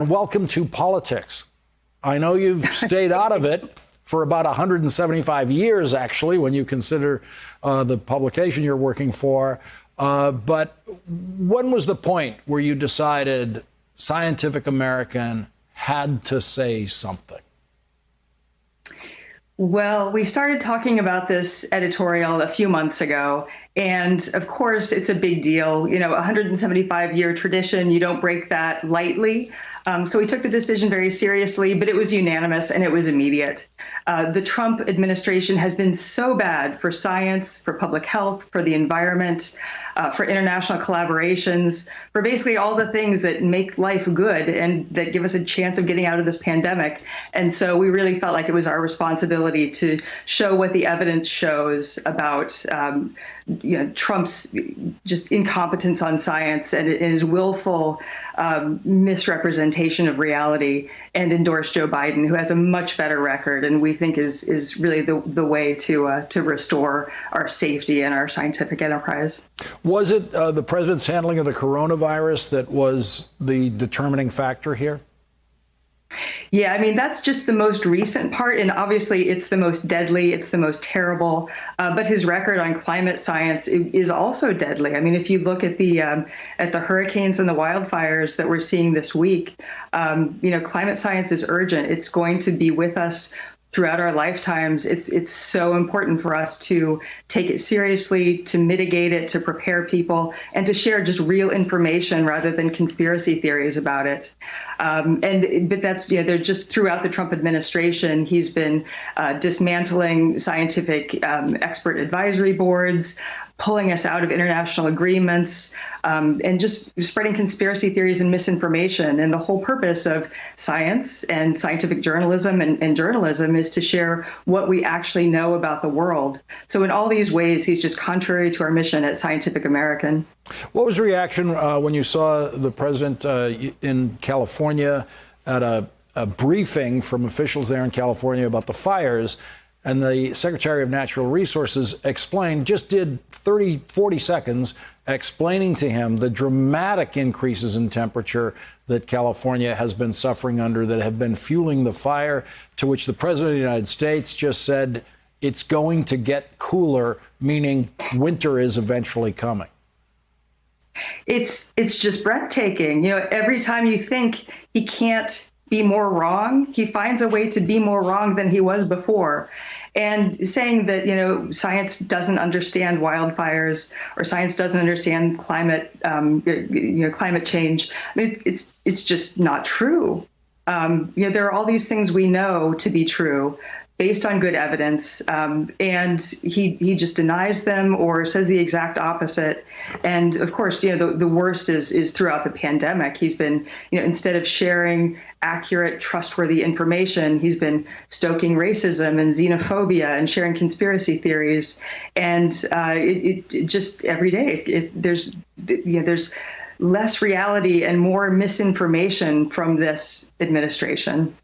Welcome to politics. I know you've stayed out of it for about 175 years, actually, when you consider the publication you're working for. But when was the point where you decided Scientific American had to say something? Well, we started talking about this editorial a few months ago. And of course, it's a big deal. You know, 175-year tradition, you don't break that lightly. So we took the decision very seriously, but it was unanimous and it was immediate. The Trump administration has been so bad for science, for public health, for the environment, for international collaborations, for basically all the things that make life good and that give us a chance of getting out of this pandemic. And so we really felt like it was our responsibility to show what the evidence shows about Trump's just incompetence on science and his willful misrepresentation of reality, and endorse Joe Biden, who has a much better record and we think is really the way to restore our safety and our scientific enterprise. Was it the president's handling of the coronavirus that was the determining factor here? Yeah, I mean, that's just the most recent part. And obviously, it's the most deadly. It's the most terrible. But his record on climate science is also deadly. I mean, if you look at the hurricanes and the wildfires that we're seeing this week, climate science is urgent. It's going to be with us throughout our lifetimes. It's so important for us to take it seriously, to mitigate it, to prepare people, and to share just real information rather than conspiracy theories about it. But that's, they're just throughout the Trump administration, he's been dismantling scientific expert advisory boards, pulling us out of international agreements, and just spreading conspiracy theories and misinformation. And the whole purpose of science and scientific journalism and journalism is to share what we actually know about the world. So in all these ways, he's just contrary to our mission at Scientific American. What was the reaction when you saw the president in California at a briefing from officials there in California about the fires? And the Secretary of Natural Resources did 30, 40 seconds explaining to him the dramatic increases in temperature that California has been suffering under that have been fueling the fire, to which the President of the United States just said, it's going to get cooler, meaning winter is eventually coming. It's just breathtaking. Every time you think he can't be more wrong, he finds a way to be more wrong than he was before. And saying that, science doesn't understand wildfires or science doesn't understand climate change. I mean, it's just not true. There are all these things we know to be true based on good evidence, and he just denies them or says the exact opposite. And of course, the worst is throughout the pandemic. He's been, instead of sharing accurate, trustworthy information, he's been stoking racism and xenophobia and sharing conspiracy theories. And it just every day there's less reality and more misinformation from this administration.